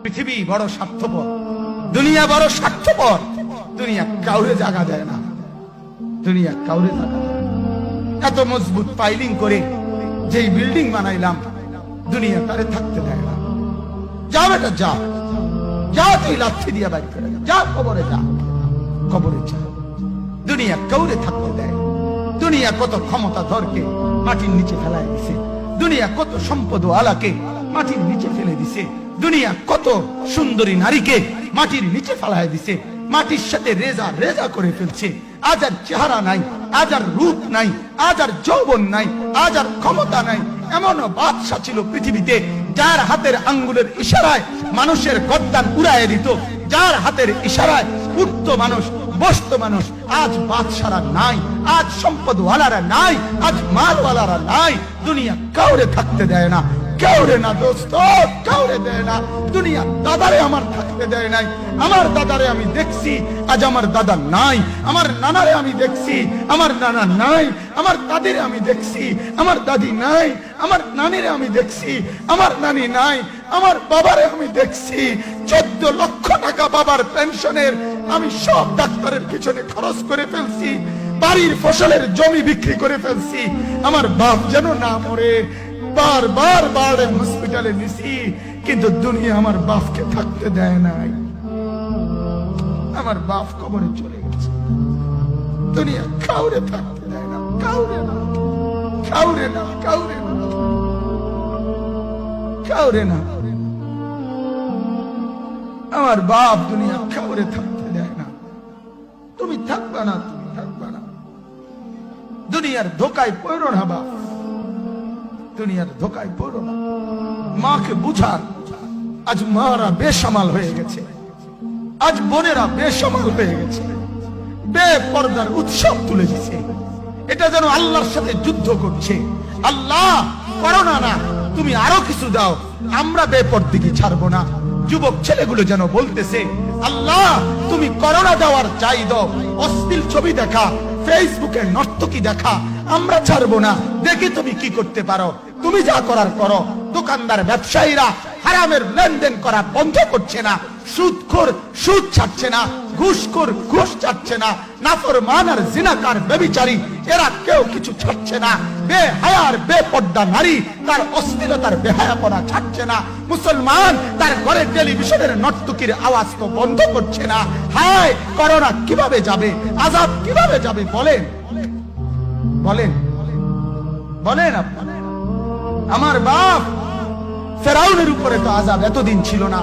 পৃথিবী বড় স্বার্থপর, দুনিয়া বড় স্বার্থপর। দুনিয়া কাউরে জায়গা দেয় না, দুনিয়া কাউরে জায়গা দেয় না। এত মজবুত পাইলিং করে যেই বিল্ডিং বানাইলাম, দুনিয়া তারে থাকতে দেয় না। যা বেটা যা, যা তুই লাথি দিয়া বাড়ি করে যা, কবরে যা, কবরে যা। দুনিয়া কাউরে থাকতে দেয়। দুনিয়া কত ক্ষমতা ধরকে মাটির নিচে ফেলায় দিছে, দুনিয়া কত সম্পদ আলাকে মাটির নিচে ফেলে দিছে, দুনিয়া কত সুন্দরী নারীকে মাটির নিচে ফেলায় দিছে, মাটির সাথে রেজা রেজা করে ফেলছে। আজ আর চেহারা নাই, আজ আর রূপ নাই, আজ আর যৌবন নাই, আজ আর ক্ষমতা নাই। এমন বাদশা ছিল পৃথিবীতে যার হাতের আঙ্গুলের ইশারায় মানুষের গর্দান উড়াইয়ে দিত, যার হাতের ইশারায় উঠত মানুষ, বসত মানুষ। আজ বাদশারা নাই, আজ সম্পদওয়ালারা নাই, আজ মালওয়ালারা নাই। দুনিয়া কাউরে থাকতে দেয় না, কাউরে না দোস্ত, কাউরে দেয় না। দুনিয়া দাদারে আমার থাকতে দেয় নাই। আমার দাদারে আমি দেখছি, আজ আমার দাদা নাই। আমার নানারে আমি দেখছি, আমার নানা নাই। আমার দাদিরে আমি দেখছি, আমার দাদি নাই। আমার নানিরে আমি দেখছি, আমার নানি নাই। আমার বাবারে আমি দেখছি, 14 লক্ষ টাকা বাবার পেনশনের আমি সব ডাক্তারের পিছনে খরচ করে ফেলছি, বাড়ির ফসলের জমি বিক্রি করে ফেলছি। আমার বাপ যেন না মরে বারবার বারে হসপিটালে নিছি, কিন্তু দুনিয়া আমার বাপকে থাকতে দেয় নাই। আমার বাপ কবরে চলে গেছে। দুনিয়া কাউরে থাকতে দেয় না, কাউরে না, কাউরে না, কাউরে না, কাউরে না। আমার বাপ দুনিয়া কাউরে থাকতে দেয় না। তুমি থাকবা না, তুমি থাকবা না। দুনিয়ার ধোকায় পড়ো না বাপ, দুনিয়ার ধোকায় পড়ো না। মাকে বুঝান, আজ মারা বেসামাল হয়ে গেছে, আজ বোনেরা বেসামাল হয়ে গেছে, বেপরদার উৎসব তুলে দিছে। এটা যেন আল্লাহর সাথে যুদ্ধ করছে। আল্লাহ করোনা না, তুমি আরো কিছু দাও, আমরা বেপরদিকে ছাড়বো না। যুবক ছেলেগুলো যেন বলতেছে, আল্লাহ তুমি করোনা দেওয়ার চাই দাও, অশ্লীল ছবি দেখা, ফেসবুকে নর্তকী দেখা, আমরা ছাড়বো না। দেখি তুমি কি করতে পারো, তুমি যা করার করো। দোকানদার ব্যবসায়ীরা হারামের লেনদেন করা বন্ধ করছে না, সুদখোর সুদ ছাড়ছে না, ঘুষখোর ঘুষ ছাড়ছে না, নাফরমান আর জিনাকার ব্যভিচারী এরা কেউ কিছু ছাড়ছে না। বেহায়ার বেপর্দা নারী তার অশ্লীলতার বেহায়াপনা ছাড়ছে না। মুসলমান তার ঘরে টেলিভিশনের নর্তকীর আওয়াজ তো বন্ধ করছে না। হায় করোনা কিভাবে যাবে, আযাব কিভাবে যাবে বলেন, বলেন, বলেন আপনারা। আমার বাপ ফেরাউনের উপরে তো আযাব এতদিন ছিল না।